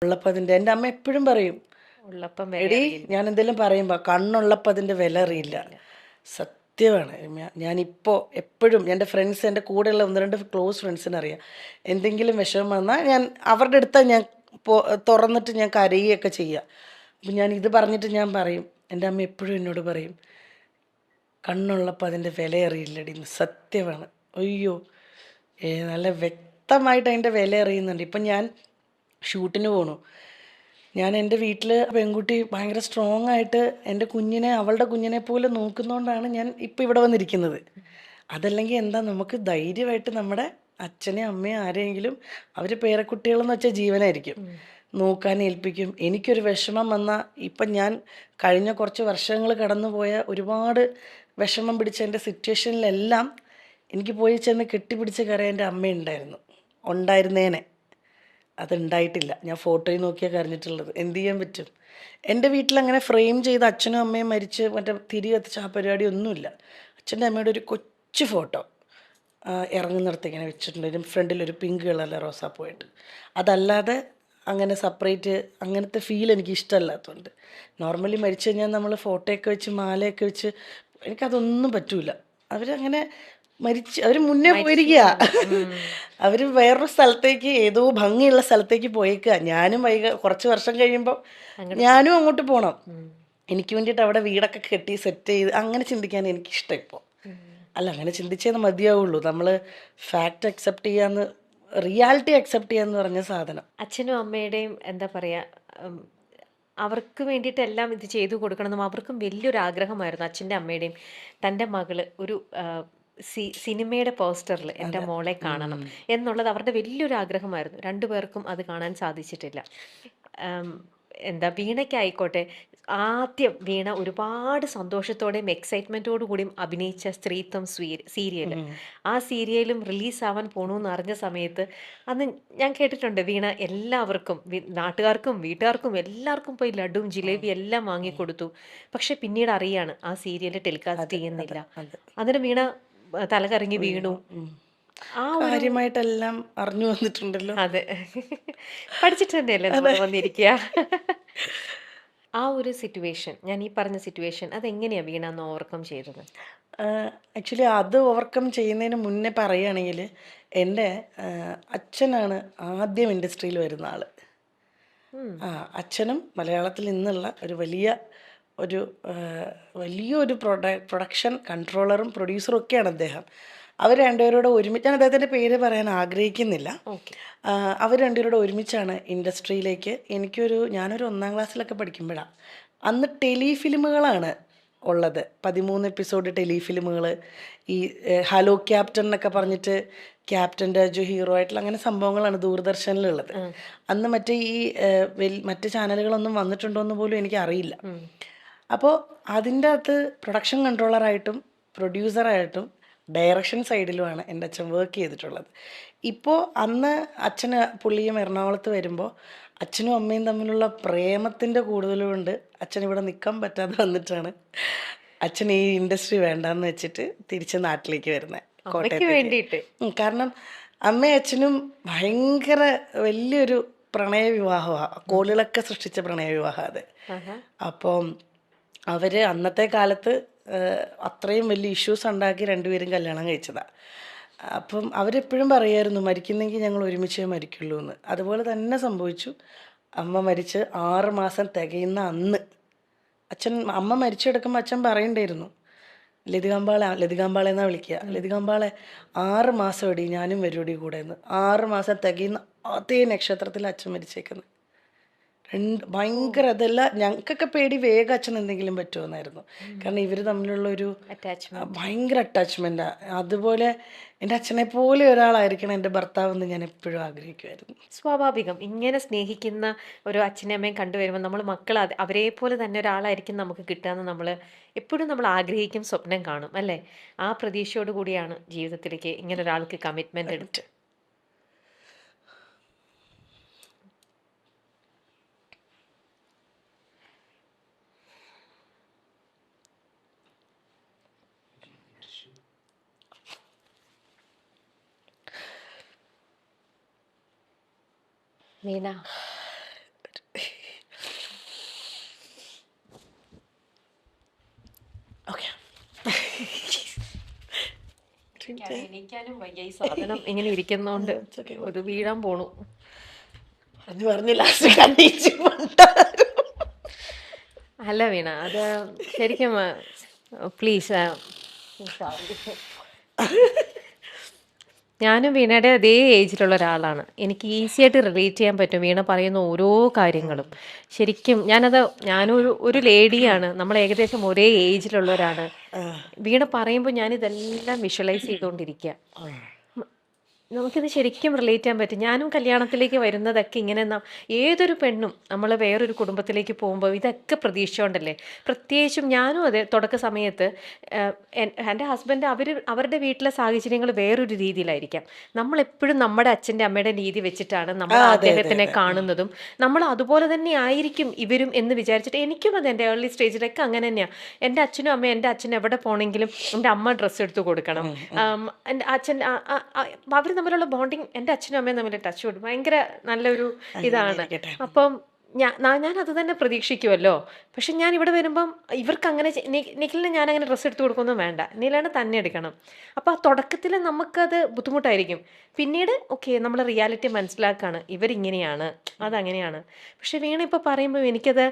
ഉള്ളപ്പോൾ അതിൻ്റെ എൻ്റെ അമ്മ എപ്പോഴും പറയും, ഉള്ളപ്പം വില എടി അറിയില്ല. ഞാൻ എന്തെങ്കിലും പറയുമ്പോൾ കണ്ണുള്ളപ്പോൾ അതിൻ്റെ വില അറിയില്ല. അറിയില്ല. സത്യമാണ്. ഞാനിപ്പോൾ എപ്പോഴും എൻ്റെ ഫ്രണ്ട്സ്, എൻ്റെ കൂടെയുള്ള ഒന്ന് രണ്ട് ക്ലോസ് ഫ്രണ്ട്സിന് അറിയാം, എന്തെങ്കിലും വിഷമം വന്നാൽ ഞാൻ അവരുടെ അടുത്ത് ഞാൻ തുറന്നിട്ട് ഞാൻ കരയുകയൊക്കെ ചെയ്യുക. അപ്പം ഞാൻ ഇത് പറഞ്ഞിട്ട് ഞാൻ പറയും, എൻ്റെ അമ്മ എപ്പോഴും എന്നോട് പറയും, കണ്ണുള്ളപ്പോൾ അതിൻ്റെ വില അറിയില്ലടി എന്ന്. സത്യമാണ്. അയ്യോ, നല്ല വ്യക്തമായിട്ട് അതിൻ്റെ വില അറിയുന്നുണ്ട്. ഇപ്പം ഞാൻ ഷൂട്ടിന് പോണു, ഞാൻ എൻ്റെ വീട്ടിൽ പെൺകുട്ടി ഭയങ്കര സ്ട്രോങ് ആയിട്ട് എൻ്റെ കുഞ്ഞിനെ അവളുടെ കുഞ്ഞിനെ പോലെ നോക്കുന്നതുകൊണ്ടാണ് ഞാൻ ഇപ്പോൾ ഇവിടെ വന്നിരിക്കുന്നത്. അതല്ലെങ്കിൽ എന്താ, നമുക്ക് ധൈര്യമായിട്ട് നമ്മുടെ അച്ഛനെയും അമ്മയും ആരെങ്കിലും, അവർ പേരക്കുട്ടികളെന്ന് വെച്ചാൽ ജീവനായിരിക്കും, നോക്കാൻ ഏൽപ്പിക്കും. എനിക്കൊരു വിഷമം വന്നാൽ, ഇപ്പം ഞാൻ കഴിഞ്ഞ കുറച്ച് വർഷങ്ങൾ കടന്നുപോയ ഒരുപാട് വിഷമം പിടിച്ച എൻ്റെ സിറ്റുവേഷനിലെല്ലാം എനിക്ക് പോയി ചെന്ന് കെട്ടിപ്പിടിച്ച് കരയാൻ എൻ്റെ അമ്മയുണ്ടായിരുന്നു, ഉണ്ടായിരുന്നേനെ. അതുണ്ടായിട്ടില്ല. ഞാൻ ഫോട്ടോയിൽ നോക്കിയാൽ കരഞ്ഞിട്ടുള്ളത്. എന്ത് ചെയ്യാൻ പറ്റും? എൻ്റെ വീട്ടിലങ്ങനെ ഫ്രെയിം ചെയ്ത് അച്ഛനും അമ്മയും മരിച്ച് മറ്റേ തിരി കത്തിച്ച ആ പരിപാടി ഒന്നുമില്ല. അച്ഛൻ്റെ അമ്മയുടെ ഒരു കൊച്ചു ഫോട്ടോ ഇറങ്ങുന്നിടത്ത് ഇങ്ങനെ വെച്ചിട്ടുണ്ട്, ഒരു ഫ്രണ്ടിലൊരു പിങ്ക് കളറിലെ റോസാപ്പൂവായിട്ട്. അതല്ലാതെ അങ്ങനെ സെപ്പറേറ്റ് അങ്ങനത്തെ ഫീൽ എനിക്ക് ഇഷ്ടമല്ലാത്തതുകൊണ്ട്. നോർമലി മരിച്ചു കഴിഞ്ഞാൽ നമ്മൾ ഫോട്ടോയൊക്കെ വെച്ച് മാലയൊക്കെ വെച്ച്, എനിക്കതൊന്നും പറ്റൂല. അവരങ്ങനെ അവർ മുന്നേ പോയിരിക്കുക. അവർ വേറൊരു സ്ഥലത്തേക്ക്, ഏതോ ഭംഗിയുള്ള സ്ഥലത്തേക്ക് പോയേക്കുക. ഞാനും കുറച്ച് വർഷം കഴിയുമ്പോൾ ഞാനും അങ്ങോട്ട് പോകണം. എനിക്ക് വേണ്ടിയിട്ട് അവിടെ വീടൊക്കെ കെട്ടി സെറ്റ് ചെയ്ത് അങ്ങനെ ചിന്തിക്കാൻ എനിക്കിഷ്ടം ഇപ്പോൾ. അല്ല, അങ്ങനെ ചിന്തിച്ചേ മതിയാവുള്ളൂ. നമ്മൾ ഫാക്റ്റ് അക്സെപ്റ്റ് ചെയ്യാന്ന്, റിയാലിറ്റി അക്സെപ്റ്റ് ചെയ്യാന്ന് പറഞ്ഞ സാധനം. അച്ഛനും അമ്മയുടെയും എന്താ പറയാ, അവർക്ക് വേണ്ടിയിട്ടെല്ലാം ഇത് ചെയ്തു കൊടുക്കണമെന്നും അവർക്കും വലിയൊരു ആഗ്രഹമായിരുന്നു. അച്ഛൻ്റെ അമ്മയുടെയും തൻ്റെ മകള് ഒരു സിനിമയുടെ പോസ്റ്ററിൽ എൻ്റെ മോളെ കാണണം എന്നുള്ളത് അവരുടെ വലിയൊരു ആഗ്രഹമായിരുന്നു. രണ്ടുപേർക്കും അത് കാണാൻ സാധിച്ചിട്ടില്ല. എന്താ, വീണയ്ക്കായിക്കോട്ടെ, ആദ്യം വീണ ഒരുപാട് സന്തോഷത്തോടെയും എക്സൈറ്റ്മെൻറ്റോടു കൂടിയും അഭിനയിച്ച സ്ത്രീത്വം സീരിയൽ, ആ സീരിയലും റിലീസാവാൻ പോണൂന്ന് അറിഞ്ഞ സമയത്ത് അന്ന് ഞാൻ കേട്ടിട്ടുണ്ട്, വീണ എല്ലാവർക്കും, നാട്ടുകാർക്കും വീട്ടുകാർക്കും എല്ലാവർക്കും പോയി ലഡുവും ജിലേബി എല്ലാം വാങ്ങിക്കൊടുത്തു. പക്ഷെ പിന്നീട് അറിയാണ് ആ സീരിയൽ ടെലികാസ്റ്റ് ചെയ്യുന്നില്ല. അതിന് വീണ തലകറങ്ങി വീണു. ആ ഒരു കാര്യമായിട്ടെല്ലാം അറിഞ്ഞു വന്നിട്ടുണ്ടല്ലോ. അതെ, പഠിച്ചിട്ട് തന്നെയല്ലേ നമ്മൾ വന്നിരിക്കുക. ആ ഒരു സിറ്റുവേഷൻ, ഞാൻ ഈ പറഞ്ഞ സിറ്റുവേഷൻ, അതെങ്ങനെയാ വീണ അന്ന് ഓവർകം ചെയ്തത്? ആക്ച്വലി അത് ഓവർകം ചെയ്യുന്നതിന് മുന്നേ പറയുകയാണെങ്കിൽ, എൻ്റെ അച്ഛനാണ് ആദ്യം ഇൻഡസ്ട്രിയിൽ വരുന്ന ആൾ. അച്ഛനും മലയാളത്തിൽ നിന്നുള്ള ഒരു വലിയൊരു പ്രൊഡക്ഷൻ കൺട്രോളറും പ്രൊഡ്യൂസറും ഒക്കെയാണ് അദ്ദേഹം. അവർ രണ്ടുപേരോട് ഒരുമിച്ച്, ഞാൻ അദ്ദേഹത്തിൻ്റെ പേര് പറയാൻ ആഗ്രഹിക്കുന്നില്ല, അവർ രണ്ടുപേരോട് ഒരുമിച്ചാണ് ഇൻഡസ്ട്രിയിലേക്ക്. ഞാനൊരു 1ാം ക്ലാസ്സിലൊക്കെ പഠിക്കുമ്പോഴാണ്. അന്ന് ടെലിഫിലിമുകളാണ് ഉള്ളത്, 13 എപ്പിസോഡ് ടെലിഫിലിമുകൾ. ഈ ഹലോ ക്യാപ്റ്റൻ എന്നൊക്കെ പറഞ്ഞിട്ട് ക്യാപ്റ്റൻ രാജു ഹീറോ ആയിട്ടുള്ള അങ്ങനെ സംഭവങ്ങളാണ് ദൂരദർശനിലുള്ളത്. അന്ന് മറ്റേ ഈ മറ്റ് ചാനലുകളൊന്നും വന്നിട്ടുണ്ടോ എന്ന് പോലും എനിക്ക് അറിയില്ല. അപ്പോൾ അതിൻ്റെ അകത്ത് പ്രൊഡക്ഷൻ കൺട്രോളറായിട്ടും പ്രൊഡ്യൂസറായിട്ടും ഡയറക്ഷൻ സൈഡിലുമാണ് എൻ്റെ അച്ഛൻ വർക്ക് ചെയ്തിട്ടുള്ളത്. ഇപ്പോൾ അന്ന് പുള്ളിയും എറണാകുളത്ത് വരുമ്പോൾ അച്ഛനും അമ്മയും തമ്മിലുള്ള പ്രേമത്തിൻ്റെ കൂടുതലുകൊണ്ട് അച്ഛൻ ഇവിടെ നിൽക്കാൻ പറ്റാതെ വന്നിട്ടാണ് അച്ഛൻ ഈ ഇൻഡസ്ട്രി വേണ്ടാന്ന് വെച്ചിട്ട് തിരിച്ച് നാട്ടിലേക്ക് വരുന്നത്, കോട്ടയത്തേക്ക്. കാരണം അമ്മയും അച്ഛനും ഭയങ്കര വലിയൊരു പ്രണയവിവാഹമാണ്, കോളുകളൊക്കെ സൃഷ്ടിച്ച പ്രണയവിവാഹം അത്. അപ്പം അവർ അന്നത്തെ കാലത്ത് അത്രയും വലിയ ഇഷ്യൂസ് ഉണ്ടാക്കി രണ്ടുപേരും കല്യാണം കഴിച്ചതാണ്. അപ്പം അവരെപ്പോഴും പറയുമായിരുന്നു, മരിക്കുന്നെങ്കിൽ ഞങ്ങൾ ഒരുമിച്ചേ മരിക്കുള്ളൂ എന്ന്. അതുപോലെ തന്നെ സംഭവിച്ചു. അമ്മ മരിച്ച് 6 മാസം തികയുന്ന അന്ന് അമ്മ മരിച്ചെടുക്കുമ്പോൾ അച്ഛൻ പറയണ്ടായിരുന്നു, ലതികാമ്പാളെ എന്നാണ് വിളിക്കുക, ലതികാമ്പാളെ 6 മാസം എടി ഞാനും വരുവടി കൂടെ എന്ന്. 6 മാസം തികയുന്ന അതേ നക്ഷത്രത്തിൽ അച്ഛൻ മരിച്ചേക്കുന്നത്. ഭയങ്കര, അതല്ല ഞങ്ങൾക്കൊക്കെ പേടി വേഗം അച്ഛൻ എന്തെങ്കിലും പറ്റുമെന്നായിരുന്നു. കാരണം ഇവർ തമ്മിലുള്ള ഒരു ഭയങ്കര അറ്റാച്ച്മെൻറ്റാണ്. അതുപോലെ എൻ്റെ അച്ഛനെ പോലെ ഒരാളായിരിക്കണം എൻ്റെ ഭർത്താവെന്ന് ഞാൻ എപ്പോഴും ആഗ്രഹിക്കുമായിരുന്നു. സ്വാഭാവികം, ഇങ്ങനെ സ്നേഹിക്കുന്ന ഒരു അച്ഛനെയും അമ്മയും കണ്ടുവരുമ്പോൾ നമ്മൾ മക്കൾ അവരെ പോലെ തന്നെ ഒരാളായിരിക്കും നമുക്ക് കിട്ടുകയെന്ന് നമ്മൾ എപ്പോഴും നമ്മൾ ആഗ്രഹിക്കും, സ്വപ്നം കാണും അല്ലേ? ആ പ്രതീക്ഷയോട് കൂടിയാണ് ജീവിതത്തിലേക്ക് ഇങ്ങനെ ഒരാൾക്ക് കമ്മിറ്റ്മെൻ്റ് എടുത്ത്. വീണ, എണീക്കാനും വയ്യ ഈ സാധനം ഇങ്ങനെ ഇരിക്കുന്നോണ്ട് ഒരു വീഴാൻ പോണു. പറഞ്ഞു ലാസ്റ്റ് കണ്ടീച്ച് അല്ല വീണ, അത് ശരിക്കും പ്ലീസ്, ഞാനും വീണയുടെ അതേ ഏജിലുള്ള ഒരാളാണ്. എനിക്ക് ഈസി ആയിട്ട് റിലേറ്റ് ചെയ്യാൻ പറ്റും വീണ പറയുന്ന ഓരോ കാര്യങ്ങളും. ശരിക്കും ഞാനൊരു ലേഡിയാണ്, നമ്മൾ ഏകദേശം ഒരേ ഏജിലുള്ളവരാണ്. വീണ പറയുമ്പോൾ ഞാനിതെല്ലാം വിഷ്വലൈസ് ചെയ്തുകൊണ്ടിരിക്കുക. നമുക്കിത് ശരിക്കും റിലേറ്റ് ചെയ്യാൻ പറ്റും. ഞാനും കല്യാണത്തിലേക്ക് വരുന്നതൊക്കെ ഇങ്ങനെ ഏതൊരു പെണ്ണും നമ്മൾ വേറൊരു കുടുംബത്തിലേക്ക് പോകുമ്പോൾ ഇതൊക്കെ പ്രതീക്ഷിച്ചുകൊണ്ടല്ലേ. പ്രത്യേകിച്ചും ഞാനും അതെ, തുടക്ക സമയത്ത് എൻ്റെ ഹസ്ബൻഡ് അവരുടെ വീട്ടിലെ സാഹചര്യങ്ങൾ വേറൊരു രീതിയിലായിരിക്കാം. നമ്മളെപ്പോഴും നമ്മുടെ അച്ഛൻ്റെ അമ്മയുടെ രീതി വെച്ചിട്ടാണ് നമ്മൾ അദ്ദേഹത്തിനെ കാണുന്നതും. നമ്മൾ അതുപോലെ തന്നെ ആയിരിക്കും ഇവരും എന്ന് വിചാരിച്ചിട്ട് എനിക്കും അത് എൻ്റെ ഏർലി സ്റ്റേജിലൊക്കെ അങ്ങനെ തന്നെയാണ്. എൻ്റെ അച്ഛനും അമ്മയും, എൻ്റെ അച്ഛൻ എവിടെ പോകണമെങ്കിലും എൻ്റെ അമ്മ ഡ്രസ്സ് എടുത്ത് കൊടുക്കണം. എൻ്റെ അച്ഛൻ അവർ തമ്മിലുള്ള ബോണ്ടിങ്, എൻ്റെ അച്ഛനും അമ്മയും തമ്മിൽ ടച്ച് വുഡ് ഭയങ്കര നല്ലൊരു ഇതാണ്. അപ്പം ഞാൻ അത് തന്നെ പ്രതീക്ഷിക്കുമല്ലോ. പക്ഷെ ഞാൻ ഇവിടെ വരുമ്പം ഇവർക്ക് അങ്ങനെ നിഖിലിന് ഞാൻ അങ്ങനെ ഡ്രസ്സ് എടുത്ത് കൊടുക്കൊന്നും വേണ്ട, നീലാണ് തന്നെ എടുക്കണം. അപ്പോൾ ആ തുടക്കത്തിൽ നമുക്കത് ബുദ്ധിമുട്ടായിരിക്കും. പിന്നീട് ഓക്കെ, നമ്മൾ റിയാലിറ്റി മനസ്സിലാക്കുകയാണ്, ഇവരിങ്ങനെയാണ്, അതങ്ങനെയാണ്. പക്ഷെ വീണ ഇപ്പോൾ പറയുമ്പോൾ എനിക്കത്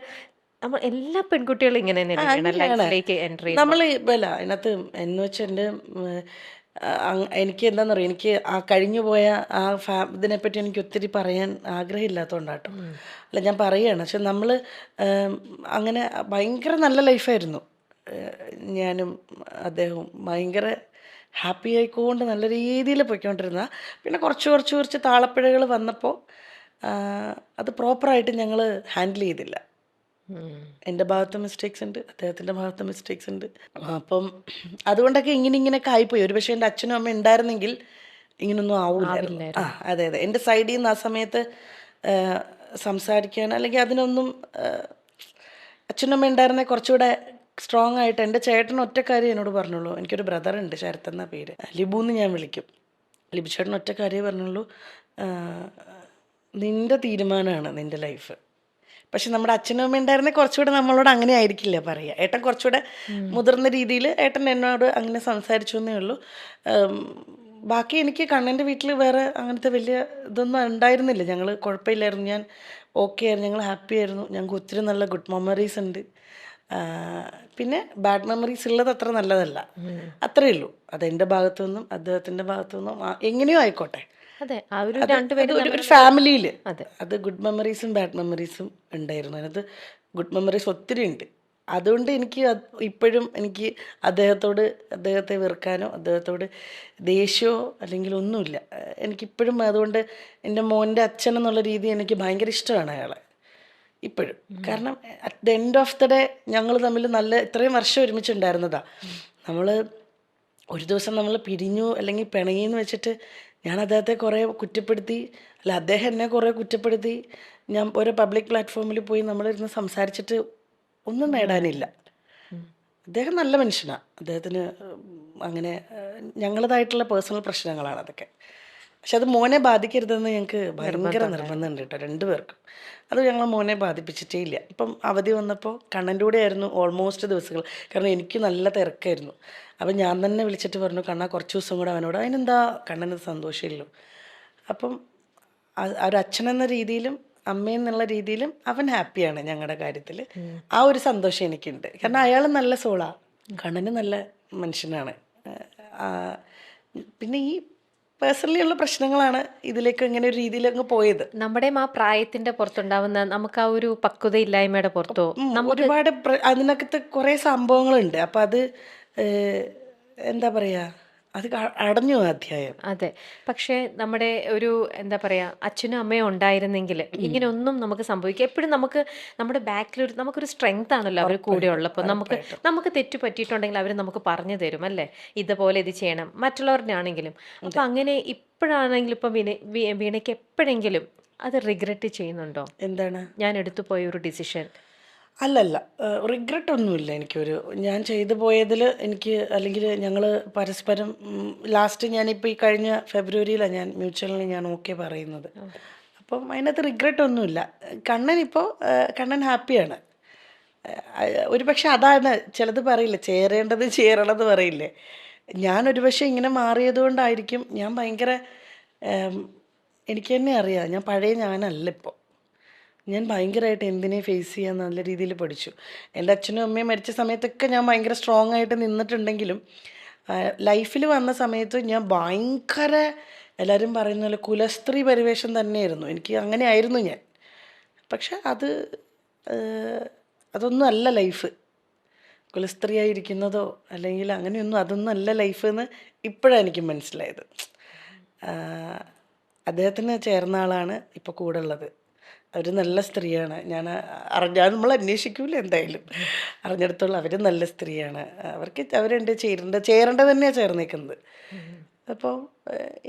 നമ്മൾ എല്ലാ പെൺകുട്ടികളും ഇങ്ങനെ തന്നെയാണ് ലൈഫിലേക്ക് എൻ്റർ ചെയ്യുന്നത്. നമ്മൾ അല്ല അതിനകത്ത് എന്ന് വെച്ചാൽ എൻ്റെ എനിക്ക് എന്താണെന്ന് പറയുക, എനിക്ക് ആ കഴിഞ്ഞു പോയ ആ ഇതിനെപ്പറ്റി എനിക്ക് ഒത്തിരി പറയാൻ ആഗ്രഹമില്ലാത്തതുകൊണ്ടാട്ടോ. അല്ല ഞാൻ പറയുകയാണ്. പക്ഷെ നമ്മൾ അങ്ങനെ ഭയങ്കര നല്ല ലൈഫായിരുന്നു. ഞാനും അദ്ദേഹവും ഭയങ്കര ഹാപ്പി ആയിക്കൊണ്ട് നല്ല രീതിയിൽ പോയിക്കൊണ്ടിരുന്ന. പിന്നെ കുറച്ച് താളപ്പിഴകൾ വന്നപ്പോൾ അത് പ്രോപ്പറായിട്ട് ഞങ്ങൾ ഹാൻഡിൽ ചെയ്തില്ല. എൻ്റെ ഭാഗത്ത് മിസ്റ്റേക്സ് ഉണ്ട്, അദ്ദേഹത്തിൻ്റെ ഭാഗത്ത് മിസ്റ്റേക്സ് ഉണ്ട്. അപ്പം അതുകൊണ്ടൊക്കെ ഇങ്ങനെയൊക്കെ ആയിപ്പോയി. ഒരു പക്ഷേ എൻ്റെ അച്ഛനും അമ്മ ഉണ്ടായിരുന്നെങ്കിൽ ഇങ്ങനൊന്നും ആവില്ലായിരുന്നു. അതെ. എൻ്റെ സൈഡിൽ നിന്ന് ആ സമയത്ത് സംസാരിക്കാൻ അല്ലെങ്കിൽ അതിനൊന്നും അച്ഛനും അമ്മ ഉണ്ടായിരുന്നെ കുറച്ചുകൂടെ സ്ട്രോങ് ആയിട്ട്. എൻ്റെ ചേട്ടൻ ഒറ്റ കാര്യം എന്നോട് പറഞ്ഞുള്ളൂ. എനിക്കൊരു ബ്രദറുണ്ട്, ശരത്ത് എന്ന പേര്, ലിബു എന്ന് ഞാൻ വിളിക്കും. ലിബു ചേട്ടൻ ഒറ്റ കാര്യമേ പറഞ്ഞുള്ളൂ, നിൻ്റെ തീരുമാനമാണ് നിൻ്റെ ലൈഫ്. പക്ഷെ നമ്മുടെ അച്ഛനും അമ്മ ഉണ്ടായിരുന്നെ കുറച്ചുകൂടെ നമ്മളോട് അങ്ങനെ ആയിരിക്കില്ല പറയുക. ഏട്ടൻ കുറച്ചുകൂടെ മുതിർന്ന രീതിയിൽ ഏട്ടൻ എന്നോട് അങ്ങനെ സംസാരിച്ചു എന്നേ ഉള്ളൂ. ബാക്കി എനിക്ക് കണ്ണൻ്റെ വീട്ടിൽ വേറെ അങ്ങനത്തെ വലിയ ഇതൊന്നും ഉണ്ടായിരുന്നില്ല. ഞങ്ങൾ കുഴപ്പമില്ലായിരുന്നു, ഞാൻ ഓക്കെ ആയിരുന്നു, ഞങ്ങൾ ഹാപ്പി ആയിരുന്നു. ഞങ്ങൾക്ക് ഒത്തിരി നല്ല ഗുഡ് മെമ്മറീസ് ഉണ്ട്. പിന്നെ ബാഡ് മെമ്മറീസ് ഉള്ളത് അത്ര നല്ലതല്ല, അത്രയേ ഉള്ളൂ. അതെൻ്റെ ഭാഗത്തു നിന്നും അദ്ദേഹത്തിൻ്റെ ഭാഗത്തു നിന്നും എങ്ങനെയോ ആയിക്കോട്ടെ. അതെ, ഒരു ഫാമിലിയിൽ അത് ഗുഡ് മെമ്മറീസും ബാഡ് മെമ്മറീസും ഉണ്ടായിരുന്നു. അതിനകത്ത് ഗുഡ് മെമ്മറീസ് ഒത്തിരി ഉണ്ട്. അതുകൊണ്ട് എനിക്ക് ഇപ്പോഴും എനിക്ക് അദ്ദേഹത്തെ വെറുക്കാനോ അദ്ദേഹത്തോട് ദേഷ്യമോ അല്ലെങ്കിൽ ഒന്നുമില്ല. എനിക്കിപ്പോഴും അതുകൊണ്ട് എൻ്റെ മോൻ്റെ അച്ഛൻ എന്നുള്ള രീതി എനിക്ക് ഭയങ്കര ഇഷ്ടമാണ് അയാളെ ഇപ്പോഴും. കാരണം at the end of the day ഞങ്ങൾ തമ്മിൽ ഇത്രയും വർഷം ഒരുമിച്ചുണ്ടായിരുന്നതാണ്. നമ്മൾ ഒരു ദിവസം നമ്മൾ പിരിഞ്ഞു അല്ലെങ്കിൽ പിണങ്ങിയെന്ന് വെച്ചിട്ട് ഞാൻ അദ്ദേഹത്തെ കുറേ കുറ്റപ്പെടുത്തി, അല്ല അദ്ദേഹം എന്നെ കുറേ കുറ്റപ്പെടുത്തി. ഞാൻ ഒരു പബ്ലിക് പ്ലാറ്റ്ഫോമിൽ പോയി നമ്മളിരുന്ന് സംസാരിച്ചിട്ട് ഒന്നും നേടാനില്ല. അദ്ദേഹം നല്ല മനുഷ്യനാണ്. അദ്ദേഹത്തിന് അങ്ങനെ ഞങ്ങളതായിട്ടുള്ള പേഴ്സണൽ പ്രശ്നങ്ങളാണ് അതൊക്കെ. പക്ഷെ അത് മോനെ ബാധിക്കരുതെന്ന് ഞങ്ങൾക്ക് ഭയങ്കര നിർബന്ധമുണ്ട് കേട്ടോ, രണ്ടുപേർക്കും. അത് ഞങ്ങൾ മോനെ ബാധിപ്പിച്ചിട്ടേ ഇല്ല. ഇപ്പം അവധി വന്നപ്പോൾ കണ്ണൻ്റെ കൂടെ ആയിരുന്നു ഓൾമോസ്റ്റ് ദിവസങ്ങൾ. കാരണം എനിക്ക് നല്ല തിരക്കായിരുന്നു. അപ്പം ഞാൻ തന്നെ വിളിച്ചിട്ട് പറഞ്ഞു, കണ്ണാ കുറച്ച് ദിവസം കൂടെ അവനോട്. അതിനെന്താ, കണ്ണന് സന്തോഷമില്ലല്ലോ. അപ്പം ഒരു അച്ഛനെന്ന രീതിയിലും അമ്മയെന്നുള്ള രീതിയിലും അവൻ ഹാപ്പിയാണ് ഞങ്ങളുടെ കാര്യത്തിൽ. ആ ഒരു സന്തോഷം എനിക്കുണ്ട്. കാരണം അയാൾ നല്ല സോളാണ്, കണ്ണന് നല്ല മനുഷ്യനാണ്. പിന്നെ ഈ പേഴ്സണലി ഉള്ള പ്രശ്നങ്ങളാണ് ഇതിലേക്ക് ഇങ്ങനെ ഒരു രീതിയിലങ്ങ് പോയത്. നമ്മുടെ ആ പ്രായത്തിന്റെ പുറത്തുണ്ടാവുന്ന നമുക്ക് ആ ഒരു പക്വതയില്ലായ്മയുടെ പുറത്തോ ഒരുപാട് അതിനകത്ത് കുറേ സംഭവങ്ങളുണ്ട്. അപ്പം അത് എന്താ പറയുക, അത് അടഞ്ഞു അധ്യായം. അതെ, പക്ഷേ നമ്മുടെ ഒരു എന്താ പറയാ, അച്ഛനും അമ്മയും ഉണ്ടായിരുന്നെങ്കിൽ ഇങ്ങനെ ഒന്നും നമുക്ക് സംഭവിക്കാം. എപ്പോഴും നമുക്ക് നമ്മുടെ ബാക്കിൽ നമുക്കൊരു സ്ട്രെങ്ത് ആണല്ലോ അവർ കൂടെ ഉള്ളപ്പോൾ. നമുക്ക് തെറ്റ് പറ്റിയിട്ടുണ്ടെങ്കിൽ അവർ നമുക്ക് പറഞ്ഞു തരും അല്ലേ, ഇതുപോലെ ഇത് ചെയ്യണം, മറ്റുള്ളവരുടെ ആണെങ്കിലും. അപ്പം അങ്ങനെ ഇപ്പോഴാണെങ്കിലും ഇപ്പം വീണയ്ക്ക് എപ്പോഴെങ്കിലും അത് റിഗ്രറ്റ് ചെയ്യുന്നുണ്ടോ? എന്താണ് ഞാൻ എടുത്തു പോയ ഒരു ഡിസിഷൻ? അല്ലല്ല, റിഗ്രറ്റ് ഒന്നുമില്ല എനിക്കൊരു. ഞാൻ ചെയ്തു പോയതിൽ എനിക്ക്, അല്ലെങ്കിൽ ഞങ്ങൾ പരസ്പരം ലാസ്റ്റ് ഞാനിപ്പോൾ ഈ കഴിഞ്ഞ ഫെബ്രുവരിയിലാണ് ഞാൻ മ്യൂച്വലിന് ഞാൻ ഓക്കെ പറയുന്നത്. അപ്പം അതിനകത്ത് റിഗ്രറ്റ് ഒന്നുമില്ല. കണ്ണൻ ഹാപ്പിയാണ്. ഒരു പക്ഷെ അതാണ് ചിലത് പറയില്ലേ, ചേരേണ്ടത് ചേരണമെന്ന് പറയില്ലേ. ഞാനൊരു പക്ഷേ ഇങ്ങനെ മാറിയത് കൊണ്ടായിരിക്കും ഞാൻ ഭയങ്കര എനിക്ക് തന്നെ അറിയാം ഞാൻ പഴയ ഞാനല്ല ഇപ്പോൾ. ഞാൻ ഭയങ്കരമായിട്ട് എന്തിനെ ഫേസ് ചെയ്യാൻ നല്ല രീതിയിൽ പഠിച്ചു. എൻ്റെ അച്ഛനും അമ്മയും മരിച്ച സമയത്തൊക്കെ ഞാൻ ഭയങ്കര സ്ട്രോങ് ആയിട്ട് നിന്നിട്ടുണ്ടെങ്കിലും ലൈഫിൽ വന്ന സമയത്ത് ഞാൻ ഭയങ്കര എല്ലാവരും പറയുന്ന പോലെ കുലസ്ത്രീ പരിവേഷം തന്നെയായിരുന്നു. എനിക്ക് അങ്ങനെ ആയിരുന്നു ഞാൻ. പക്ഷെ അതൊന്നും അല്ല ലൈഫ്. കുലസ്ത്രീയായിരിക്കുന്നതോ അല്ലെങ്കിൽ അങ്ങനെയൊന്നും അതൊന്നും അല്ല ലൈഫ് എന്ന് ഇപ്പോഴാണ് എനിക്ക് മനസ്സിലായത്. അദ്ദേഹത്തിന് ചേർന്ന ആളാണ് ഇപ്പോൾ കൂടെ ഉള്ളത്. അവർ നല്ല സ്ത്രീയാണ്. ഞാൻ നമ്മൾ അന്വേഷിക്കൂല എന്തായാലും. അറിഞ്ഞിടത്തോളം അവർ നല്ല സ്ത്രീയാണ്. അവരുണ്ട് ചേരേണ്ടത് തന്നെയാണ് ചേർന്നേക്കുന്നത്. അപ്പോൾ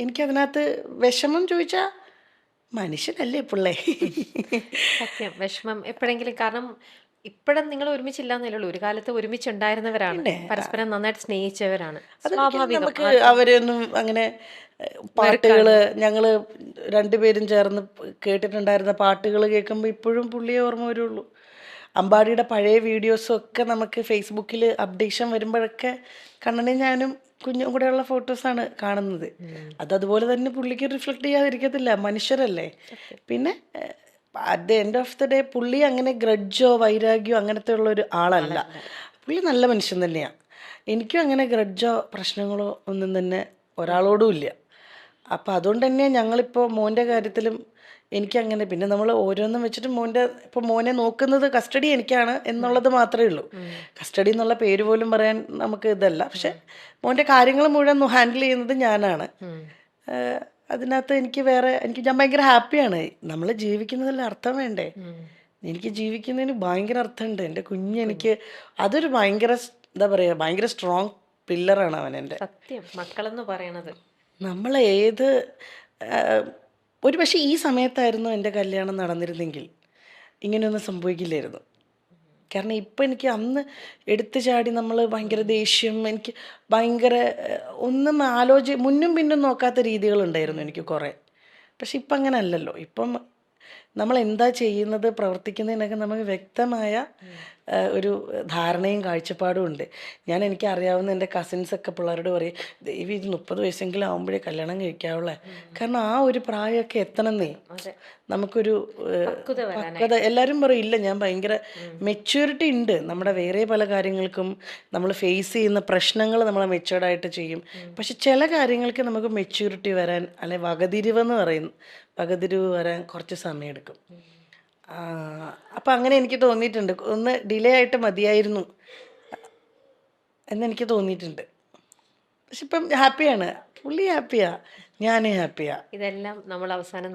എനിക്കതിനകത്ത് വിഷമം ചോദിച്ചാൽ മനുഷ്യനല്ലേ പിള്ളേ. സത്യം വിഷമം എപ്പോഴെങ്കിലും, കാരണം ഇപ്പോഴും നിങ്ങൾ ഒരുമിച്ചില്ലാന്നല്ലേ ഉള്ളൂ, ഒരു കാലത്ത് ഒരുമിച്ചുണ്ടായിരുന്നവരാണ്, പരസ്പരം നന്നായിട്ട് സ്നേഹിച്ചവരാണ്. അതൊരിക്കലും നമുക്ക് അവരെയൊന്നും അങ്ങനെ പാട്ടുകൾ ഞങ്ങൾ രണ്ടുപേരും ചേർന്ന് കേട്ടിട്ടുണ്ടായിരുന്ന പാട്ടുകൾ കേൾക്കുമ്പോൾ ഇപ്പോഴും പുള്ളിയെ ഓർമ്മ വരുള്ളൂ. അമ്പാടിയുടെ പഴയ വീഡിയോസും ഒക്കെ നമുക്ക് ഫേസ്ബുക്കിൽ അപ്ഡേഷൻ വരുമ്പോഴൊക്കെ കണ്ണനും ഞാനും കുഞ്ഞും കൂടെയുള്ള ഫോട്ടോസാണ് കാണുന്നത്. അതുപോലെ തന്നെ പുള്ളിക്ക് റിഫ്ലക്റ്റ് ചെയ്യാതിരിക്കത്തില്ല, മനുഷ്യരല്ലേ. പിന്നെ at the end of the day പുള്ളി അങ്ങനെ ഗ്രഡ്ജോ വൈരാഗ്യോ അങ്ങനത്തെ ഉള്ളൊരു ആളല്ല. പുള്ളി നല്ല മനുഷ്യൻ തന്നെയാണ്. എനിക്കും അങ്ങനെ ഗ്രഡ്ജോ പ്രശ്നങ്ങളോ ഒന്നും തന്നെ ഒരാളോടും ഇല്ല. അപ്പം അതുകൊണ്ട് തന്നെ ഞങ്ങളിപ്പോൾ മോൻ്റെ കാര്യത്തിലും എനിക്കങ്ങനെ, പിന്നെ നമ്മൾ ഓരോന്നും വെച്ചിട്ട് ഇപ്പോൾ മോനെ നോക്കുന്നത് കസ്റ്റഡി എനിക്കാണ് എന്നുള്ളത് മാത്രമേ ഉള്ളൂ. കസ്റ്റഡി എന്നുള്ള പേര് പോലും പറയാൻ നമുക്ക് ഇതല്ല. പക്ഷെ മോൻ്റെ കാര്യങ്ങൾ മുഴുവൻ ഹാൻഡിൽ ചെയ്യുന്നത് ഞാനാണ്. അതിനകത്ത് ഞാൻ ഭയങ്കര ഹാപ്പിയാണ്. നമ്മൾ ജീവിക്കുന്നതിൽ അർത്ഥം വേണ്ടേ? എനിക്ക് ജീവിക്കുന്നതിന് ഭയങ്കര അർത്ഥമുണ്ട്. എൻ്റെ കുഞ്ഞെനിക്ക് അതൊരു ഭയങ്കര എന്താ പറയുക, ഭയങ്കര സ്ട്രോങ് പില്ലറാണ് അവൻ എൻ്റെ. സത്യം മക്കളെന്ന് പറയണത്. നമ്മൾ ഒരു പക്ഷേ ഈ സമയത്തായിരുന്നു എൻ്റെ കല്യാണം നടന്നിരുന്നെങ്കിൽ ഇങ്ങനെയൊന്നും സംഭവിക്കില്ലായിരുന്നു. കാരണം ഇപ്പം എനിക്ക് അന്ന് എടുത്തു ചാടി നമ്മൾ ഭയങ്കര ദേഷ്യം, എനിക്ക് ഭയങ്കര ഒന്നും മുന്നും പിന്നും നോക്കാത്ത രീതികളുണ്ടായിരുന്നു എനിക്ക് കുറേ. പക്ഷെ ഇപ്പം അങ്ങനെ അല്ലല്ലോ. ഇപ്പം നമ്മൾ എന്താ ചെയ്യുന്നത്, പ്രവർത്തിക്കുന്നതിനൊക്കെ നമുക്ക് വ്യക്തമായ ഒരു ധാരണയും കാഴ്ചപ്പാടും ഉണ്ട്. എനിക്ക് അറിയാവുന്ന എൻ്റെ കസിൻസൊക്കെ പിള്ളേരോട് പറയും, ദൈവം ഇത് 30 വയസ്സെങ്കിലും ആകുമ്പോഴേ കല്യാണം കഴിക്കാവുള്ളേ. കാരണം ആ ഒരു പ്രായമൊക്കെ എത്തണമെന്നേ നമുക്കൊരു പക്വത. എല്ലാവരും പറയും ഇല്ല ഞാൻ ഭയങ്കര മെച്യൂരിറ്റി ഉണ്ട്, നമ്മുടെ വേറെ പല കാര്യങ്ങൾക്കും നമ്മൾ ഫേസ് ചെയ്യുന്ന പ്രശ്നങ്ങൾ നമ്മൾ മെച്യൂർഡായിട്ട് ചെയ്യും. പക്ഷെ ചില കാര്യങ്ങൾക്ക് നമുക്ക് മെച്യൂരിറ്റി വരാൻ, അല്ലെ വകതിരിവ് വരാൻ കുറച്ച് സമയമെടുക്കും. അപ്പം അങ്ങനെ എനിക്ക് തോന്നിയിട്ടുണ്ട്. ഒന്ന് ഡിലേ ആയിട്ട് മതിയായിരുന്നു എന്നെനിക്ക് തോന്നിയിട്ടുണ്ട്. പക്ഷെ ഇപ്പം ഹാപ്പിയാണ്, പുള്ളി ഹാപ്പിയാ, ഞാനും ഹാപ്പിയാ. ഇതെല്ലാം നമ്മൾ അവസാനം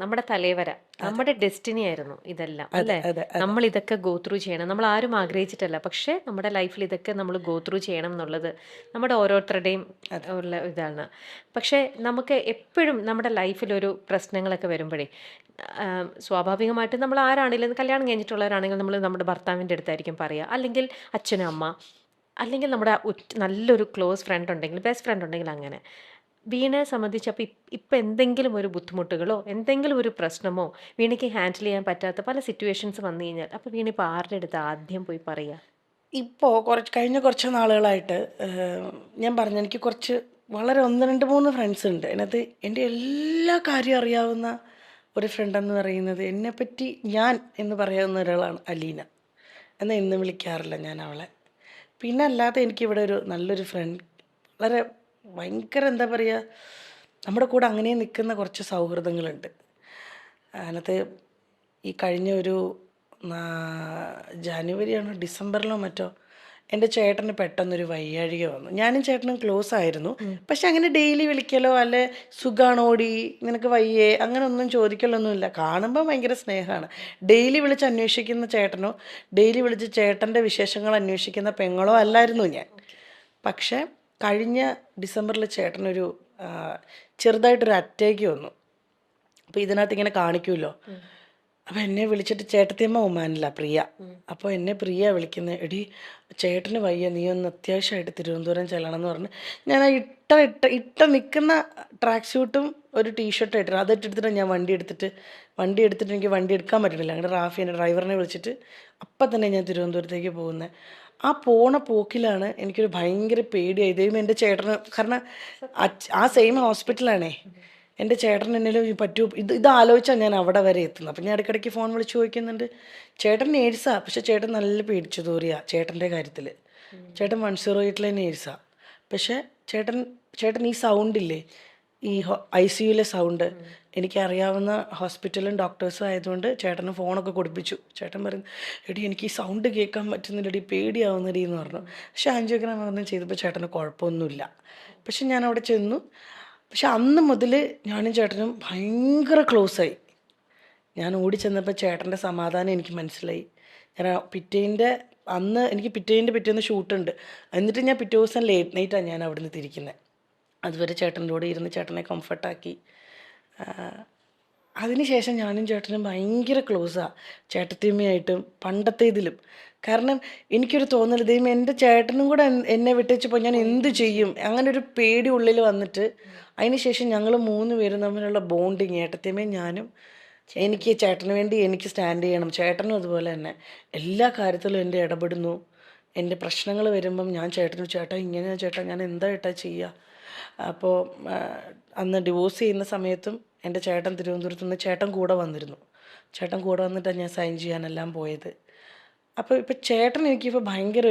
നമ്മുടെ തലവര, നമ്മുടെ ഡെസ്റ്റിനി ആയിരുന്നു ഇതെല്ലാം, അല്ലേ? നമ്മൾ ഇതൊക്കെ ഗോ ത്രൂ ചെയ്യണം. നമ്മൾ ആരും ആഗ്രഹിച്ചിട്ടല്ല, പക്ഷെ നമ്മുടെ ലൈഫിൽ ഇതൊക്കെ നമ്മൾ ഗോ ത്രൂ ചെയ്യണം എന്നുള്ളത് നമ്മുടെ ഓരോരുത്തരുടെയും ഉള്ള ഇതാണ്. പക്ഷെ നമുക്ക് എപ്പോഴും നമ്മുടെ ലൈഫിലൊരു പ്രശ്നങ്ങളൊക്കെ വരുമ്പോഴേ സ്വാഭാവികമായിട്ടും നമ്മൾ ആരാണെങ്കിലും, കല്യാണം കഴിഞ്ഞിട്ടുള്ളവരാണെങ്കിൽ നമ്മൾ നമ്മുടെ ഭർത്താവിൻ്റെ അടുത്തായിരിക്കും പറയുക, അല്ലെങ്കിൽ അച്ഛനും അമ്മ, അല്ലെങ്കിൽ നമ്മുടെ നല്ലൊരു ക്ലോസ് ഫ്രണ്ട് ഉണ്ടെങ്കിൽ, ബെസ്റ്റ് ഫ്രണ്ട് ഉണ്ടെങ്കിൽ. അങ്ങനെ വീണയെ സംബന്ധിച്ച് അപ്പോൾ ഇപ്പം എന്തെങ്കിലും ഒരു ബുദ്ധിമുട്ടുകളോ എന്തെങ്കിലും ഒരു പ്രശ്നമോ വീണയ്ക്ക് ഹാൻഡിൽ ചെയ്യാൻ പറ്റാത്ത പല സിറ്റുവേഷൻസ് വന്നു കഴിഞ്ഞാൽ അപ്പോൾ വീണ ഇപ്പോൾ ആരുടെ അടുത്ത് ആദ്യം പോയി പറയുക? ഇപ്പോൾ കഴിഞ്ഞ കുറച്ച് നാളുകളായിട്ട് ഞാൻ പറഞ്ഞു, എനിക്ക് വളരെ 1, 2, 3 ഫ്രണ്ട്സ് ഉണ്ട്. അതിനകത്ത് എൻ്റെ എല്ലാ കാര്യവും അറിയാവുന്ന ഒരു ഫ്രണ്ടെന്ന് പറയുന്നത്, എന്നെപ്പറ്റി ഞാൻ എന്ന് പറയാവുന്ന ഒരാളാണ് അലീന. എന്നാൽ ഇന്ന് വിളിക്കാറില്ല ഞാൻ അവളെ. പിന്നെ അല്ലാതെ എനിക്കിവിടെ ഒരു നല്ലൊരു ഫ്രണ്ട്, വളരെ ഭയങ്കര എന്താ പറയുക, നമ്മുടെ കൂടെ അങ്ങനെ നിൽക്കുന്ന കുറച്ച് സൗഹൃദങ്ങളുണ്ട്. അതിനകത്ത് ഈ കഴിഞ്ഞ ഒരു ജനുവരിയാണോ ഡിസംബറിലോ മറ്റോ എൻ്റെ ചേട്ടന് പെട്ടെന്നൊരു വയ്യാഴിക വന്നു. ഞാനും ചേട്ടനും ക്ലോസ് ആയിരുന്നു. പക്ഷെ അങ്ങനെ ഡെയിലി വിളിക്കലോ അല്ലെ സുഖാണോടി നിനക്ക് വയ്യേ അങ്ങനെ ഒന്നും ചോദിക്കലൊന്നുമില്ല. കാണുമ്പോൾ ഭയങ്കര സ്നേഹമാണ്. ഡെയിലി വിളിച്ച് അന്വേഷിക്കുന്ന ചേട്ടനോ ഡെയിലി വിളിച്ച് ചേട്ടൻ്റെ വിശേഷങ്ങൾ അന്വേഷിക്കുന്ന പെങ്ങളോ അല്ലായിരുന്നു ഞാൻ. പക്ഷേ കഴിഞ്ഞ ഡിസംബറിൽ ചേട്ടനൊരു ചെറുതായിട്ടൊരു അറ്റാക്ക് വന്നു. അപ്പോൾ ഇതിനകത്ത് ഇങ്ങനെ കാണിക്കുമല്ലോ, അപ്പോൾ എന്നെ വിളിച്ചിട്ട് ചേട്ടത്തിയമ്മ ഒമാനില്ല പ്രിയ. അപ്പോൾ എന്നെ പ്രിയ വിളിക്കുന്നത്, എടി ചേട്ടന് വയ്യ, നീ ഒന്ന് അത്യാവശ്യമായിട്ട് തിരുവനന്തപുരം ചെല്ലണം എന്ന് പറഞ്ഞ് ഞാൻ ആ ഇട്ട നിൽക്കുന്ന ട്രാക്ക് സ്യൂട്ടും ഒരു ടീഷർട്ടും ഇട്ടിട്ട് അതിട്ടെടുത്തിട്ട് ഞാൻ വണ്ടി എടുത്തിട്ട് എനിക്ക് വണ്ടി എടുക്കാൻ പറ്റണില്ല. അങ്ങനെ റാഫി എൻ്റെ ഡ്രൈവറിനെ വിളിച്ചിട്ട് അപ്പം തന്നെ ഞാൻ തിരുവനന്തപുരത്തേക്ക് പോകുന്നത്. ആ പോണ പോക്കിലാണ് എനിക്കൊരു ഭയങ്കര പേടിയായി. ദൈവം എൻ്റെ ചേട്ടന്, കാരണം ആ സെയിം ഹോസ്പിറ്റലാണേ. എൻ്റെ ചേട്ടൻ എന്നേലും പറ്റുമോ, ഇത് ആലോചിച്ചാണ് ഞാൻ അവിടെ വരെ എത്തുന്നത്. അപ്പം ഞാൻ ഇടയ്ക്കിടയ്ക്ക് ഫോൺ വിളിച്ച് ചോദിക്കുന്നുണ്ട്. ചേട്ടൻ നേഴ്സാണ്, പക്ഷെ ചേട്ടൻ നല്ല പേടിച്ചു തോറിയാ ചേട്ടൻ്റെ കാര്യത്തിൽ. ചേട്ടൻ 108 നേഴ്സാണ്. പക്ഷേ ചേട്ടൻ ഈ സൗണ്ടില്ലേ, ഈ ICUയിലെ സൗണ്ട് എനിക്കറിയാവുന്ന ഹോസ്പിറ്റലും ഡോക്ടേഴ്സും ആയതുകൊണ്ട് ചേട്ടന് ഫോണൊക്കെ കൊടുപ്പിച്ചു. ചേട്ടൻ പറയുന്നു, എടി എനിക്ക് ഈ സൗണ്ട് കേൾക്കാൻ പറ്റുന്നില്ലടി, പേടിയാവുന്നടി എന്ന് പറഞ്ഞു. പക്ഷെ ആൻജിയോഗ്രാം ഒന്നും ചെയ്തപ്പോൾ ചേട്ടന് കുഴപ്പമൊന്നുമില്ല. പക്ഷെ ഞാൻ അവിടെ ചെന്നു. പക്ഷെ അന്ന് മുതൽ ഞാനും ചേട്ടനും ഭയങ്കര ക്ലോസായി. ഞാൻ ഓടി ചെന്നപ്പോൾ ചേട്ടൻ്റെ സമാധാനം എനിക്ക് മനസ്സിലായി. ഞാൻ എനിക്ക് പിറ്റേന്ന് ഷൂട്ടുണ്ട്. എന്നിട്ട് ഞാൻ പിറ്റേ ദിവസം ലേറ്റ് നൈറ്റാണ് ഞാൻ അവിടെ നിന്ന് തിരിക്കുന്നത്. അതുവരെ ചേട്ടൻ്റെ കൂടെ ഇരുന്ന് ചേട്ടനെ കംഫർട്ടാക്കി. അതിനുശേഷം ഞാനും ചേട്ടനും ഭയങ്കര ക്ലോസാണ്, ചേട്ടത്തിയമ്മയായിട്ടും പണ്ടത്തെ ഇതിലും. കാരണം എനിക്കൊരു തോന്നൽ, ദൈവം എൻ്റെ ചേട്ടനും കൂടെ എന്നെ വിട്ടേച്ചപ്പോൾ ഞാൻ എന്ത് ചെയ്യും, അങ്ങനെ ഒരു പേടി ഉള്ളിൽ വന്നിട്ട് അതിനുശേഷം ഞങ്ങൾ 3 പേരും തമ്മിലുള്ള ബോണ്ടിങ്, ഏട്ടത്തിയമ്മയും ഞാനും. എനിക്ക് ചേട്ടന് വേണ്ടി എനിക്ക് സ്റ്റാൻഡ് ചെയ്യണം, ചേട്ടനും അതുപോലെ തന്നെ എല്ലാ കാര്യത്തിലും എൻ്റെ ഇടപെടുന്നു. എൻ്റെ പ്രശ്നങ്ങൾ വരുമ്പം ഞാൻ ചേട്ടാ ഇങ്ങനെയാണ് ചേട്ടാ, ഞാൻ എന്താ ചെയ്യുക. അപ്പോൾ അന്ന് ഡിവോഴ്സ് ചെയ്യുന്ന സമയത്തും എൻ്റെ ചേട്ടൻ തിരുവനന്തപുരത്ത് നിന്ന് ചേട്ടൻ കൂടെ വന്നിട്ടാണ് ഞാൻ സൈൻ ചെയ്യാനെല്ലാം പോയത്. അപ്പോൾ ഇപ്പോൾ ചേട്ടൻ എനിക്കിപ്പോൾ ഭയങ്കര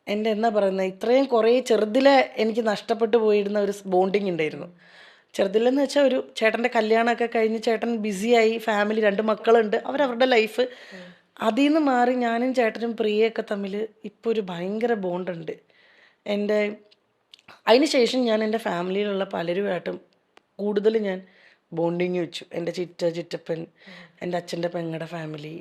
എൻ്റെ എന്താ പറയുന്നത്, ഇത്രയും കുറേ ചെറുതിലെ എനിക്ക് നഷ്ടപ്പെട്ടു പോയിരുന്ന ഒരു ബോണ്ടിങ് ഉണ്ടായിരുന്നു. ചെറുതിലെന്ന് വെച്ചാൽ ഒരു ചേട്ടൻ്റെ കല്യാണമൊക്കെ കഴിഞ്ഞ് ചേട്ടൻ ബിസിയായി, ഫാമിലി 2 മക്കളുണ്ട്, അവരവരുടെ ലൈഫ്. അതിൽ നിന്ന് മാറി ഞാനും ചേട്ടനും പ്രിയയൊക്കെ തമ്മിൽ ഇപ്പോൾ ഒരു ഭയങ്കര ബോണ്ടുണ്ട്. അതിന് ശേഷം ഞാൻ എൻ്റെ ഫാമിലിയിലുള്ള പലരുമായിട്ടും കൂടുതൽ ഞാൻ ബോണ്ടിങ് വെച്ചു. എൻ്റെ ചിറ്റപ്പൻ, എൻ്റെ അച്ഛൻ്റെ പെങ്ങളുടെ ഫാമിലി,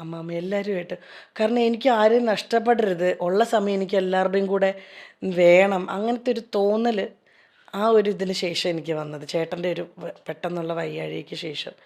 അമ്മാമ്മ, എല്ലാവരുമായിട്ട്. കാരണം എനിക്ക് ആരെയും നഷ്ടപ്പെടരുത്, ഉള്ള സമയം എനിക്ക് എല്ലാവരുടെയും കൂടെ വേണം, അങ്ങനത്തെ ഒരു തോന്നൽ ആ ഒരു ഇതിന് ശേഷം എനിക്ക് വന്നത്, ചേട്ടൻ്റെ ഒരു പെട്ടെന്നുള്ള വയ്യാഴികയ്ക്ക് ശേഷം.